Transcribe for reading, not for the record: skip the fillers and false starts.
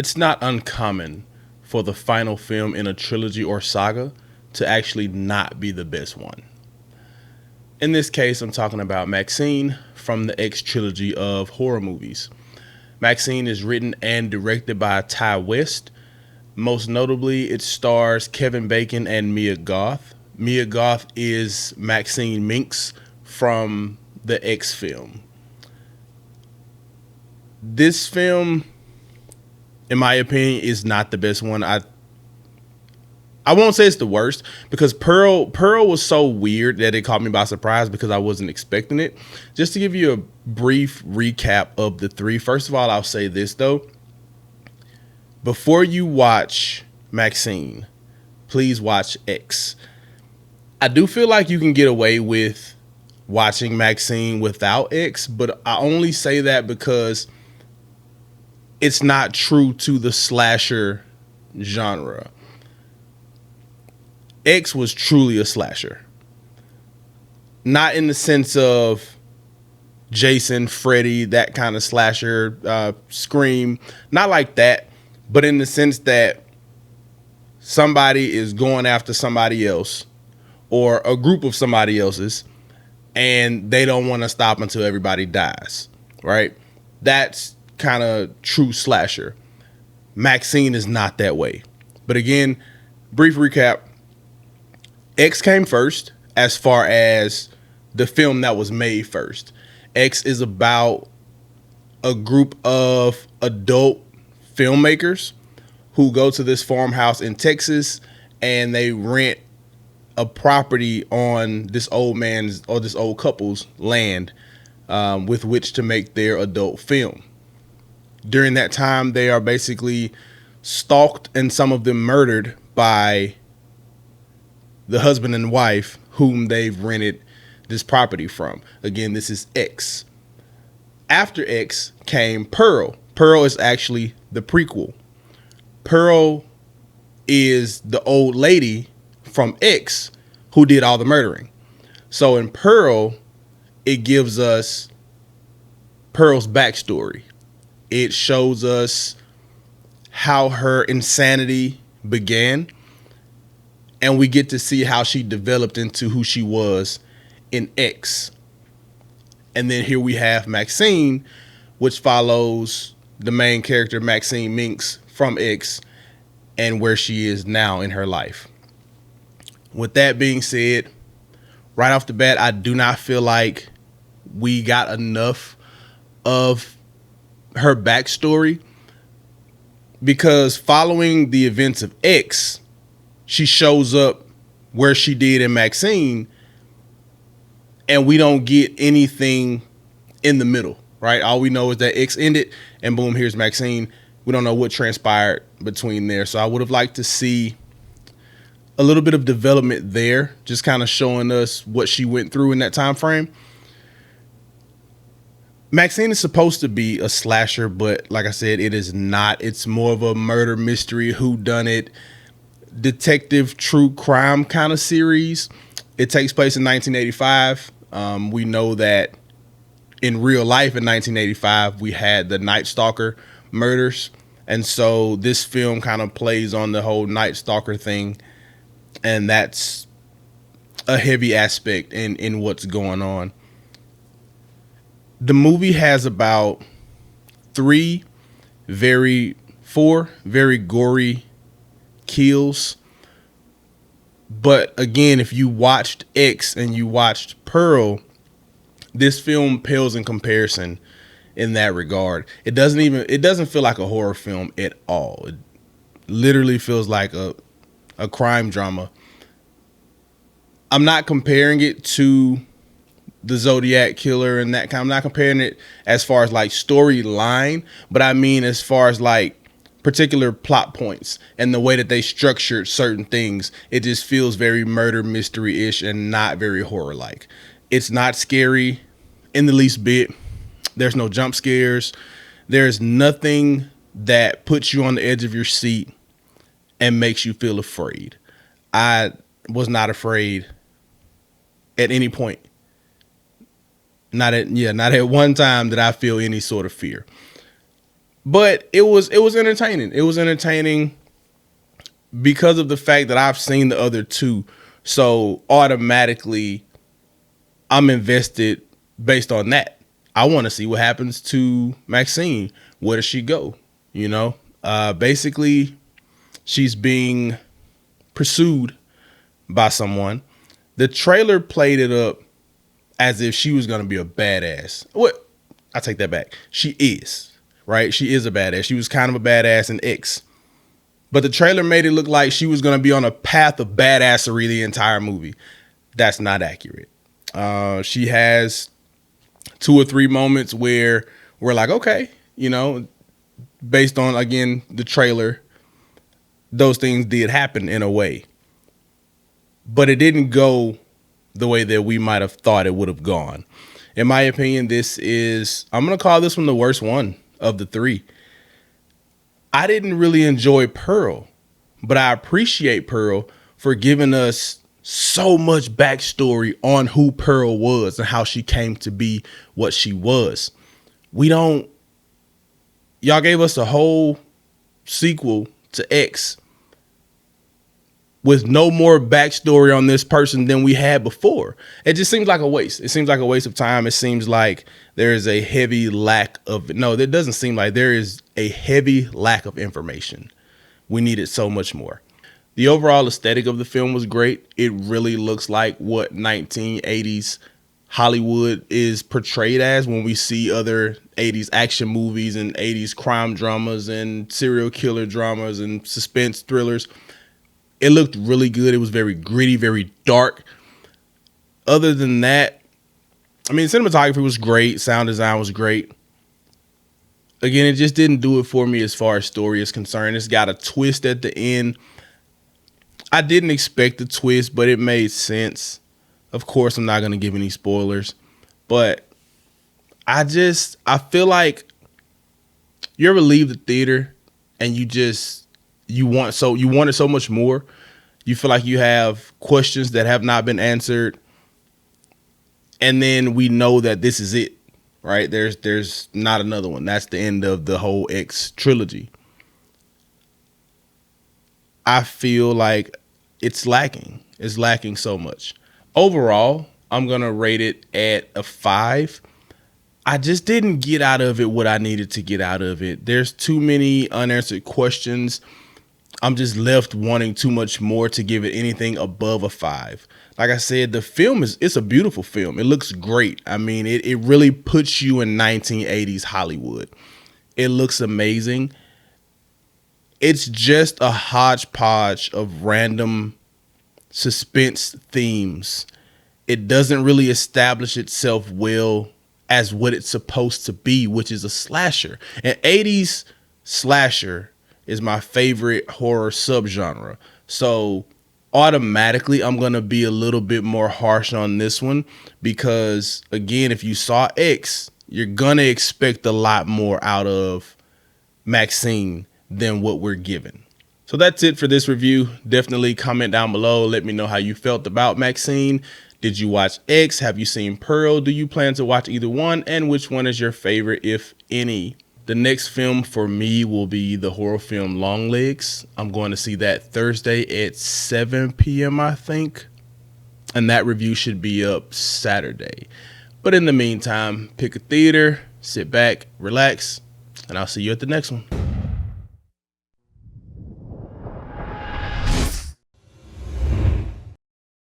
It's not uncommon for the final film in a trilogy or saga to actually not be the best one. In this case, I'm talking about MaXXXine from the X trilogy of horror movies. MaXXXine is written and directed by Ty West. Most notably, it stars Kevin Bacon and Mia Goth. Mia Goth is Maxine Minx from the X film. This film, in my opinion, is not the best one. I won't say it's the worst because Pearl was so weird that it caught me by surprise because I wasn't expecting it. Just to give you a brief recap of the three. First of all, I'll say this though. Before you watch MaXXXine, please watch X. I do feel like you can get away with watching MaXXXine without X, but I only say that because it's not true to the slasher genre. X was truly a slasher. Not in the sense of Jason, Freddy, that kind of slasher, Scream. Not like that, but in the sense that somebody is going after somebody else or a group of somebody else's and they don't want to stop until everybody dies, right? That's kind of true slasher. MaXXXine is not that way. But again, brief recap. X came first as far as the film that was made first. X is about a group of adult filmmakers who go to this farmhouse in Texas and they rent a property on this old man's or this old couple's land with which to make their adult film. During that time, they are basically stalked and some of them murdered by the husband and wife whom they've rented this property from. Again, this is X. After X came Pearl. Pearl is actually the prequel. Pearl is the old lady from X who did all the murdering. So in Pearl, it gives us Pearl's backstory. It shows us how her insanity began. And we get to see how she developed into who she was in X. And then here we have MaXXXine, which follows the main character, Maxine Minx from X, and where she is now in her life. With that being said, right off the bat, I do not feel like we got enough of her backstory because following the events of X, she shows up where she did in MaXXXine, and we don't get anything in the middle, right? All we know is that X ended, and boom, here's MaXXXine. We don't know what transpired between there. So I would have liked to see a little bit of development there, just kind of showing us what she went through in that time frame. MaXXXine is supposed to be a slasher, but like I said, it is not. It's more of a murder mystery, whodunit, detective true crime kind of series. It takes place in 1985. We know that in real life in 1985 we had the Night Stalker murders, and so this film kind of plays on the whole Night Stalker thing, and that's a heavy aspect in what's going on. The movie has about four very gory kills. But again, if you watched X and you watched Pearl, this film pales in comparison in that regard. It doesn't feel like a horror film at all. It literally feels like a crime drama. I'm not comparing it to the Zodiac Killer and that kind. I'm not comparing it as far as like storyline, but I mean as far as like particular plot points and the way that they structured certain things. It just feels very murder mystery-ish and not very horror-like. It's not scary in the least bit. There's no jump scares. There's nothing that puts you on the edge of your seat and makes you feel afraid. I was not afraid at any point. Not at one time did I feel any sort of fear. But it was entertaining. It was entertaining because of the fact that I've seen the other two. So automatically I'm invested based on that. I want to see what happens to Maxine. Where does she go? You know, basically she's being pursued by someone. The trailer played it up as if she was going to be a badass. What? I take that back. She is, right? She is a badass. She was kind of a badass in X. But the trailer made it look like she was going to be on a path of badassery the entire movie. That's not accurate. She has 2 or 3 moments where we're like, okay, you know, based on, again, the trailer, those things did happen in a way. But it didn't go the way that we might have thought it would have gone. In my opinion, I'm going to call this one the worst one of the 3. I didn't really enjoy Pearl, but I appreciate Pearl for giving us so much backstory on who Pearl was and how she came to be what she was. Y'all gave us a whole sequel to X with no more backstory on this person than we had before. It just seems like a waste. It seems like a waste of time. It seems like there is a heavy lack of, no, it doesn't seem like there is a heavy lack of information. We needed so much more. The overall aesthetic of the film was great. It really looks like what 1980s Hollywood is portrayed as when we see other 80s action movies and 80s crime dramas and serial killer dramas and suspense thrillers. It looked really good. It was very gritty, very dark. Other than that, I mean, cinematography was great. Sound design was great. Again, it just didn't do it for me as far as story is concerned. It's got a twist at the end. I didn't expect the twist, but it made sense. Of course, I'm not going to give any spoilers, but I feel like you ever leave the theater and you wanted so much more. You feel like you have questions that have not been answered. And then we know that this is it, right? There's not another one. That's the end of the whole X trilogy. I feel like it's lacking. It's lacking so much. Overall, I'm going to rate it at a 5. I just didn't get out of it what I needed to get out of it. There's too many unanswered questions. I'm just left wanting too much more to give it anything above a 5. Like I said, the film it's a beautiful film. It looks great. I mean, it really puts you in 1980s Hollywood. It looks amazing. It's just a hodgepodge of random suspense themes. It doesn't really establish itself well as what it's supposed to be, which is a slasher. An 80s slasher is my favorite horror subgenre. So automatically I'm going to be a little bit more harsh on this one because, again, if you saw X, you're going to expect a lot more out of Maxine than what we're given. So that's it for this review. Definitely comment down below. Let me know how you felt about Maxine. Did you watch X? Have you seen Pearl? Do you plan to watch either one? And which one is your favorite, if any? The next film for me will be the horror film Longlegs. I'm going to see that Thursday at 7 p.m., I think. And that review should be up Saturday. But in the meantime, pick a theater, sit back, relax, and I'll see you at the next one.